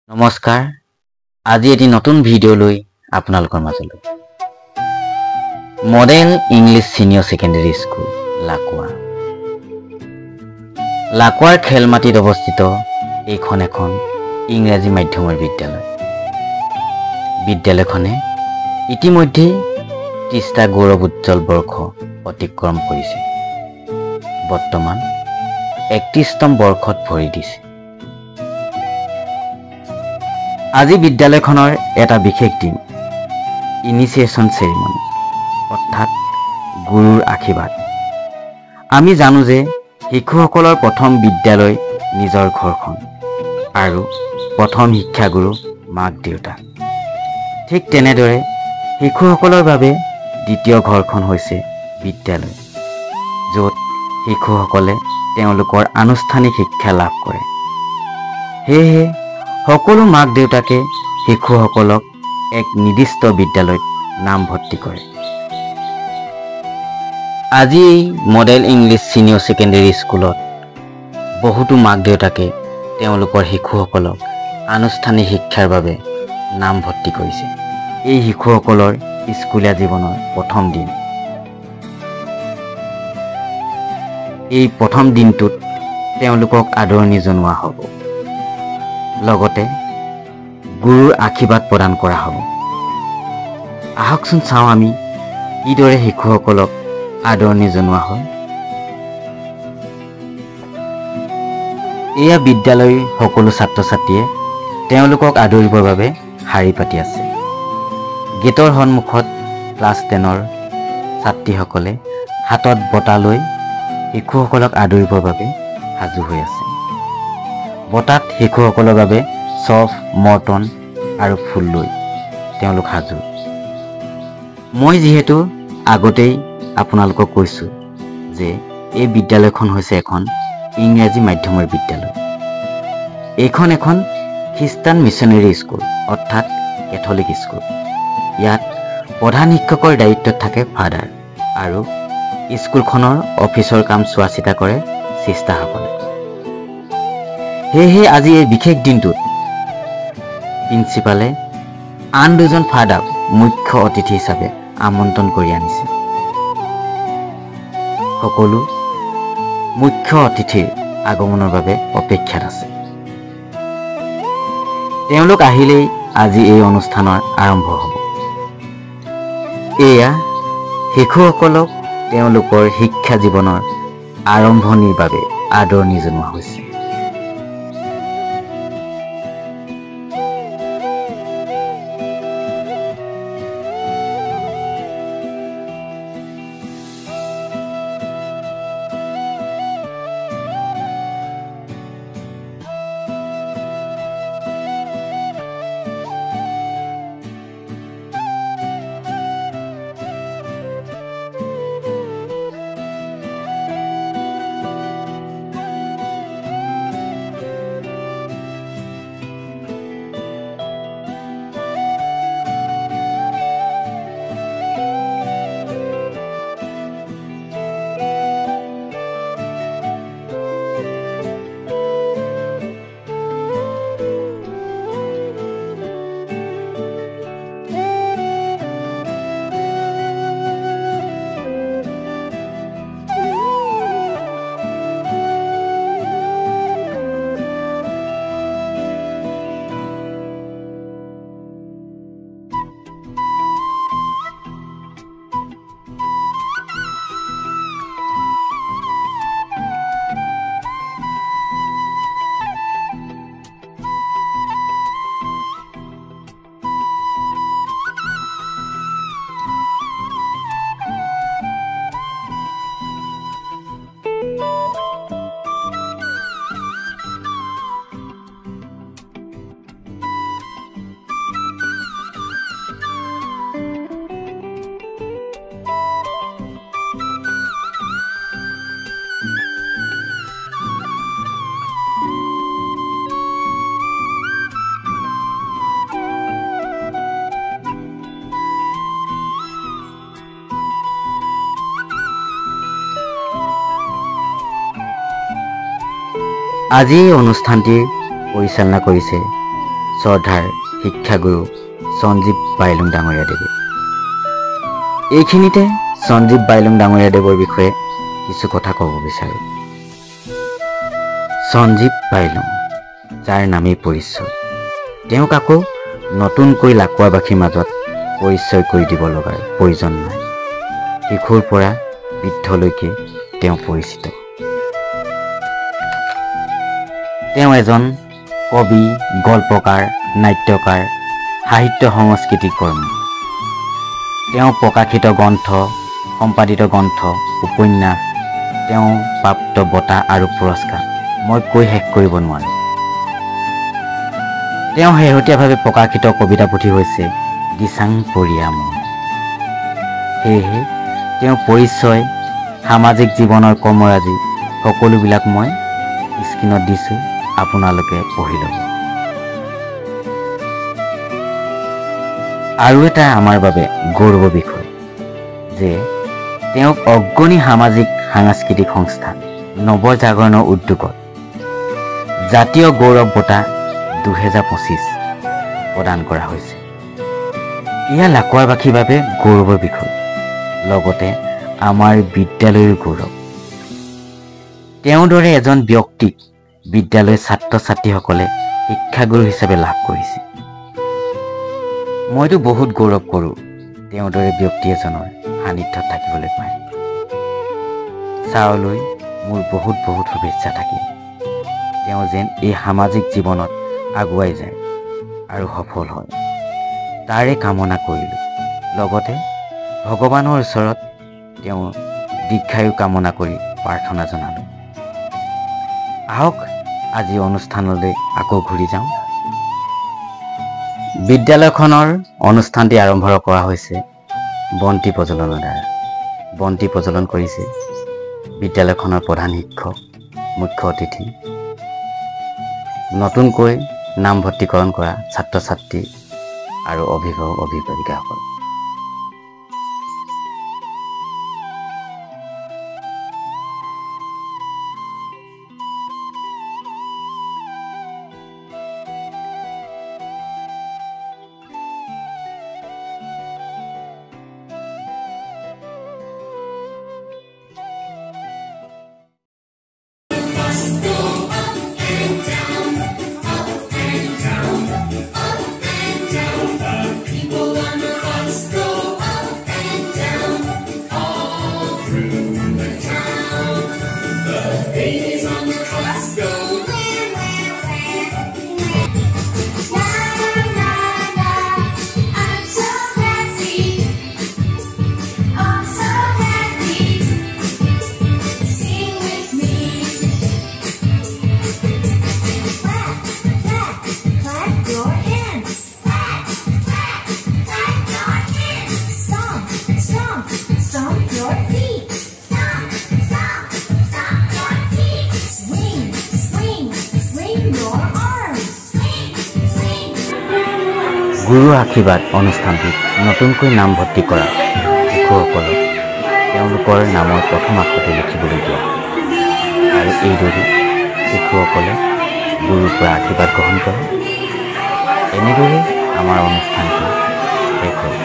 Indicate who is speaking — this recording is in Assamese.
Speaker 1: নমস্কাৰ আজি এটি নতুন ভিডিঅ' লৈ আপোনালোকৰ মাজলৈ model English senior secondary school লাকুৱাৰ খেলমাটিত অৱস্থিত এইখন এখন ইংৰাজী মাধ্যমৰ বিদ্যালয়। বিদ্যালয়খনে ইতিমধ্যে 30টা গৌৰৱ উজ্জ্বল বৰ্ষ অতিক্ৰম কৰিছে। বৰ্তমান 31তম বৰ্ষত ভৰি দিছে। আজি বিদ্যালয়খনৰ এটা বিশেষ দিন, ইনিচিয়েশ্যন চেৰিমনি অৰ্থাৎ গুৰুৰ আশীৰ্বাদ। আমি জানো যে শিশুসকলৰ প্ৰথম বিদ্যালয় নিজৰ ঘৰখন আৰু প্ৰথম শিক্ষাগুৰু মাক দেউতাক। ঠিক তেনেদৰে শিশুসকলৰ বাবে দ্বিতীয় ঘৰখন হৈছে বিদ্যালয়, য'ত শিশুসকলে তেওঁলোকৰ আনুষ্ঠানিক শিক্ষা লাভ কৰে। সেয়েহে সকলো মাক দেউতাকে শিশুসকলক এক নিৰ্দিষ্ট বিদ্যালয়ত নামভৰ্তি কৰে। আজি এই মডেল ইংলিছ সিনিয়ৰ সেকেন্ডাৰী স্কুলত বহুতো মাক দেউতাকে তেওঁলোকৰ শিশুসকলক আনুষ্ঠানিক শিক্ষাৰ বাবে নামভৰ্তি কৰিছে। এই শিশুসকলৰ স্কুলীয়া জীৱনৰ প্ৰথম দিন। এই প্ৰথম দিনটোত তেওঁলোকক আদৰণি জনোৱা হ'ব, লগতে গুৰুৰ আশীৰ্বাদ প্ৰদান কৰা হ'ব। আহকচোন চাওঁ আমি কিদৰে শিশুসকলক আদৰণি জনোৱা হয়। এয়া বিদ্যালয়ৰ সকলো ছাত্ৰ ছাত্ৰীয়ে তেওঁলোকক আদৰিবৰ বাবে শাৰী পাতি আছে। গেটৰ সন্মুখত ক্লাছ 10ৰ ছাত্ৰীসকলে হাতত বঁটা লৈ শিশুসকলক আদৰিবৰ বাবে সাজু হৈ আছে। বঁটাত শিশুসকলৰ বাবে চফ, মৰ্টন আৰু ফুল লৈ তেওঁলোক সাজু। মই যিহেতু আগতেই আপোনালোকক কৈছোঁ যে এই বিদ্যালয়খন হৈছে এখন ইংৰাজী মাধ্যমৰ বিদ্যালয়। এইখন এখন খ্ৰীষ্টান মিছনেৰী স্কুল অৰ্থাৎ কেথলিক স্কুল। ইয়াত প্ৰধান শিক্ষকৰ দায়িত্বত থাকে ফাদাৰ, আৰু স্কুলখনৰ অফিচৰ কাম চোৱা চিতা কৰে চিষ্টাৰসকলে। সেয়েহে আজি এই বিশেষ দিনটোত প্ৰিন্সিপালে আন দুজন ফাদাৰক মুখ্য অতিথি হিচাপে আমন্ত্ৰণ কৰি আনিছে। সকলো মুখ্য অতিথিৰ আগমনৰ বাবে অপেক্ষাত আছে। তেওঁলোক আহিলেই আজি এই অনুষ্ঠানৰ আৰম্ভ হ'ব। এয়া শিশুসকলক তেওঁলোকৰ শিক্ষা জীৱনৰ আৰম্ভণিৰ বাবে আদৰণি জনোৱা হৈছে। আজি এই অনুষ্ঠানটিৰ পৰিচালনা কৰিছে শ্ৰদ্ধাৰ শিক্ষাগুৰু সঞ্জীৱ বাইলুং ডাঙৰীয়া দেৱে। এইখিনিতে সঞ্জীৱ বাইলুং ডাঙৰীয়া দেৱৰ বিষয়ে কিছু কথা ক'ব বিচাৰোঁ। সঞ্জীৱ বাইলুং, যাৰ নামেই পৰিচয়, তেওঁক আকৌ নতুনকৈ লাকুৱাবাসীৰ মাজত পৰিচয় কৰি দিব লগাৰ প্ৰয়োজন নাই। শিশুৰ পৰা বৃদ্ধলৈকে তেওঁ পৰিচিত। তেওঁ এজন কবি, গল্পকাৰ, নাট্যকাৰ, সাহিত্য সংস্কৃতিক কৰ্মী। তেওঁ প্ৰকাশিত গ্ৰন্থ, সম্পাদিত গ্ৰন্থ, উপন্যাস, তেওঁ প্ৰাপ্ত বঁটা আৰু পুৰস্কাৰ মই কৈ শেষ কৰিব নোৱাৰোঁ। তেওঁ শেহতীয়াভাৱে প্ৰকাশিত কবিতা পুথি হৈছে দিচাং পৰিয়া মন। সেয়েহে তেওঁৰ পৰিচয়, সামাজিক জীৱনৰ কৰ্মৰাজি সকলোবিলাক মই স্ক্ৰীণত দিছোঁ, আপোনালোকে পঢ়ি ল'ব। আৰু এটা আমাৰ বাবে গৌৰৱৰ বিষয় যে তেওঁক অগ্ৰণী সামাজিক সাংস্কৃতিক সংস্থা নৱজাগৰণৰ উদ্যোগত জাতীয় গৌৰৱ বঁটা 2025 প্ৰদান কৰা হৈছে। এয়া লাকুৱাবাসীৰ বাবে গৌৰৱৰ বিষয়, লগতে আমাৰ বিদ্যালয়ৰ গৌৰৱ। তেওঁৰ দৰে এজন ব্যক্তিক বিদ্যালয়ৰ ছাত্ৰ ছাত্ৰীসকলে শিক্ষাগুৰু হিচাপে লাভ কৰিছে। মইতো বহুত গৌৰৱ কৰোঁ তেওঁৰ দৰে ব্যক্তি এজনৰ সান্নিধ্যত থাকিবলৈ পাই। ছাৰলৈ মোৰ বহুত বহুত শুভেচ্ছা থাকিল। তেওঁ যেন এই সামাজিক জীৱনত আগুৱাই যায় আৰু সফল হয়, তাৰে কামনা কৰিলোঁ। লগতে ভগৱানৰ ওচৰত তেওঁৰ দীৰ্ঘায়ু কামনা কৰি প্ৰাৰ্থনা জনালোঁ। আহক আজি অনুষ্ঠানলৈ আকৌ ঘূৰি যাওঁ। বিদ্যালয়খনৰ অনুষ্ঠানটি আৰম্ভ কৰা হৈছে বন্তি প্ৰজ্বলনৰ দ্বাৰা। বন্তি প্ৰজ্বলন কৰিছে বিদ্যালয়খনৰ প্ৰধান শিক্ষক, মুখ্য অতিথি, নতুনকৈ নামভৰ্তিকৰণ কৰা ছাত্ৰ ছাত্ৰী আৰু অভিভাৱক অভিভাৱিকাসকল। গুৰু আশীৰ্বাদ অনুষ্ঠানটিত নতুনকৈ নামভৰ্তি কৰা শিশুসকলক তেওঁলোকৰ নামৰ প্ৰথম আখৰটো লিখিবলৈ দিয়া আৰু এইদৰে শিশুসকলে গুৰুৰ পৰা আশীৰ্বাদ গ্ৰহণ কৰে। এনেদৰে আমাৰ অনুষ্ঠানটি শেষ হ'ল।